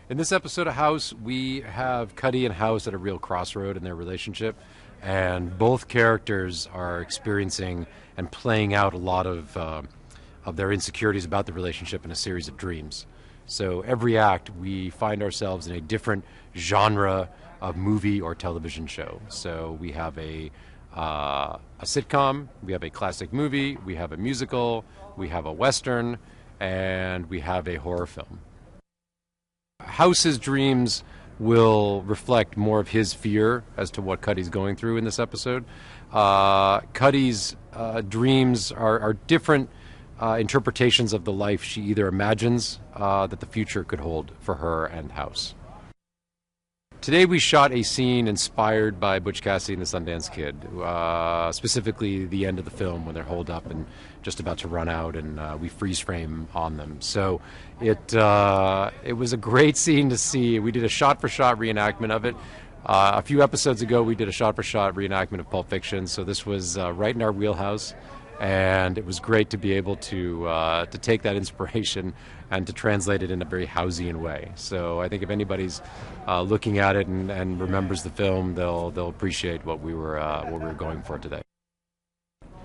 In this episode of House, we have Cuddy and House at a real crossroad in their relationship, and both characters are experiencing and playing out a lot of their insecurities about the relationship in a series of dreams. So every act, we find ourselves in a different genre of movie or television show. So we have a sitcom, we have a classic movie, we have a musical, we have a western, and we have a horror film. House's dreams will reflect more of his fear as to what Cuddy's going through in this episode. Cuddy's dreams are different interpretations of the life she either imagines that the future could hold for her and House. Today we shot a scene inspired by Butch Cassidy and the Sundance Kid, specifically the end of the film when they're holed up and just about to run out, and we freeze frame on them. So it was a great scene to see. We did a shot-for-shot reenactment of it. A few episodes ago we did a shot-for-shot reenactment of Pulp Fiction, so this was right in our wheelhouse. And it was great to be able to take that inspiration and to translate it in a very Houseian way. So I think if anybody's looking at it and remembers the film, they'll appreciate what we were going for today.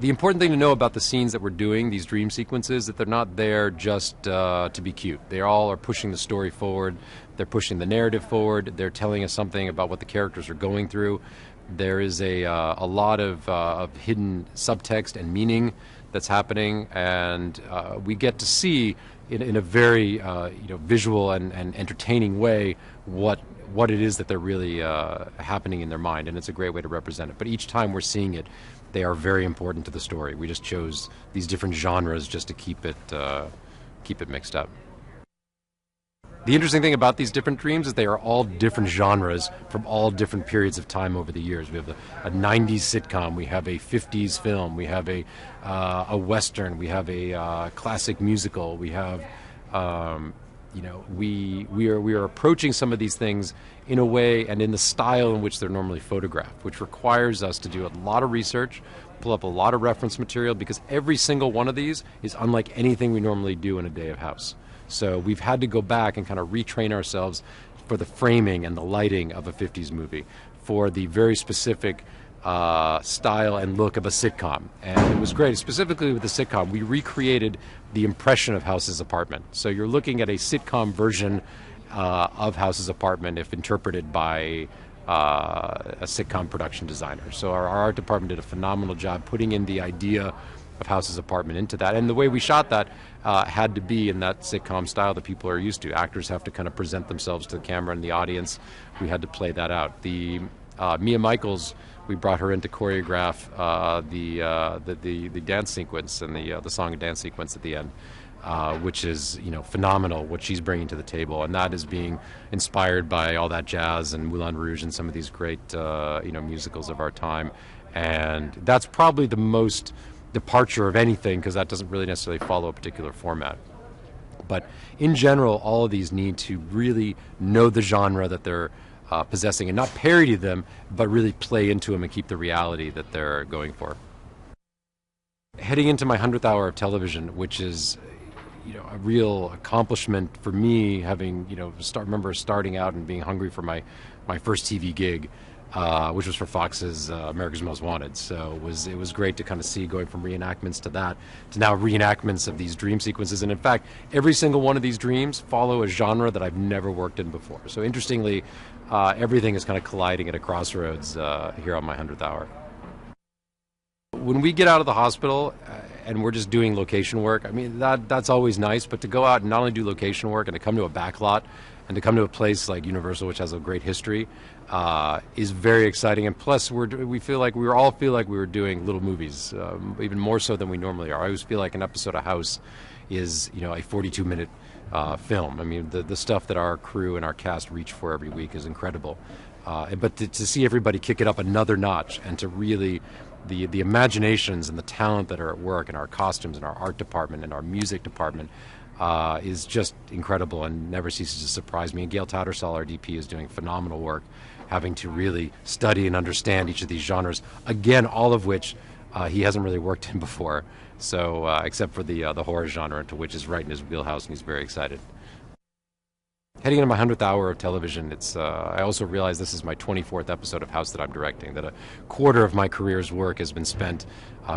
The important thing to know about the scenes that we're doing, these dream sequences, that they're not there just to be cute. They all are pushing the story forward. They're pushing the narrative forward. They're telling us something about what the characters are going through. There is a lot of hidden subtext and meaning that's happening, and we get to see in a very visual and entertaining way what it is that they're really happening in their mind, and it's a great way to represent it. But each time we're seeing it, they are very important to the story. We just chose these different genres just to keep it mixed up. The interesting thing about these different dreams is they are all different genres from all different periods of time over the years. We have a 90s sitcom, we have a 50s film, we have a western, we have a classic musical, we have, we are approaching some of these things in a way and in the style in which they're normally photographed, which requires us to do a lot of research, pull up a lot of reference material, because every single one of these is unlike anything we normally do in a day of House. So we've had to go back and kind of retrain ourselves for the framing and the lighting of a 50s movie, for the very specific style and look of a sitcom. And it was great. Specifically with the sitcom, we recreated the impression of House's apartment. So you're looking at a sitcom version of House's apartment if interpreted by a sitcom production designer. So our art department did a phenomenal job putting in the idea of House's apartment into that. And the way we shot that had to be in that sitcom style that people are used to. Actors have to kind of present themselves to the camera and the audience. We had to play that out. The Mia Michaels, we brought her in to choreograph the dance sequence and the song and dance sequence at the end, which is phenomenal what she's bringing to the table, and that is being inspired by all that jazz and Moulin Rouge and some of these great musicals of our time. And that's probably the most departure of anything, because that doesn't really necessarily follow a particular format. But in general, all of these need to really know the genre that they're possessing and not parody them, but really play into them and keep the reality that they're going for. Heading into my 100th hour of television, which is a real accomplishment for me, having remember starting out and being hungry for my first TV gig, which was for Fox's America's Most Wanted. So it was great to kind of see going from reenactments to that to now reenactments of these dream sequences. And in fact, every single one of these dreams follow a genre that I've never worked in before. So interestingly, everything is kind of colliding at a crossroads here on my 100th hour. When we get out of the hospital and we're just doing location work, I mean, that's always nice, but to go out and not only do location work and to come to a backlot and to come to a place like Universal, which has a great history, is very exciting. And plus, we all feel like we were doing little movies, even more so than we normally are. I always feel like an episode of House is, a 42-minute film. I mean, the stuff that our crew and our cast reach for every week is incredible. But to see everybody kick it up another notch and to really the imaginations and the talent that are at work in our costumes and our art department and our music department is just incredible and never ceases to surprise me. And Gail Tattersall, our DP, is doing phenomenal work, having to really study and understand each of these genres, again, all of which he hasn't really worked in before, so except for the horror genre, into which is right in his wheelhouse, and he's very excited. heading into my 100th hour of television, it's I also realize this is my 24th episode of House that I'm directing, that a quarter of my career's work has been spent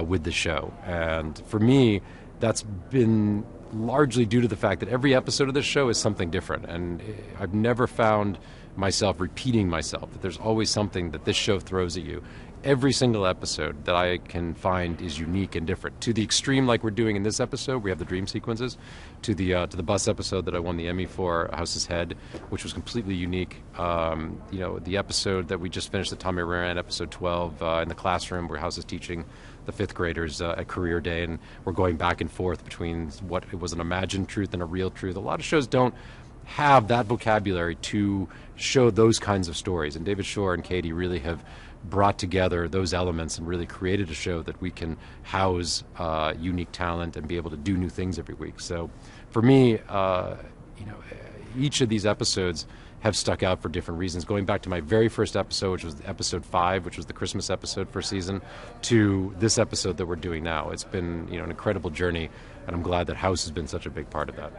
with the show. And for me, that's been largely due to the fact that every episode of this show is something different. And I've never found myself repeating myself, that there's always something that this show throws at you. Every single episode that I can find is unique and different. To the extreme, like we're doing in this episode, we have the dream sequences. To the bus episode that I won the Emmy for, House's Head, which was completely unique. The episode that we just finished, the Tommy ran, episode 12, in the classroom where House is teaching the fifth graders at career day, and we're going back and forth between what it was an imagined truth and a real truth. A lot of shows don't have that vocabulary to show those kinds of stories, and David Shore and Katie really have brought together those elements and really created a show that we can house unique talent and be able to do new things every week. So for me, each of these episodes have stuck out for different reasons. Going back to my very first episode, which was episode 5, which was the Christmas episode for season, to this episode that we're doing now. It's been an incredible journey, and I'm glad that House has been such a big part of that.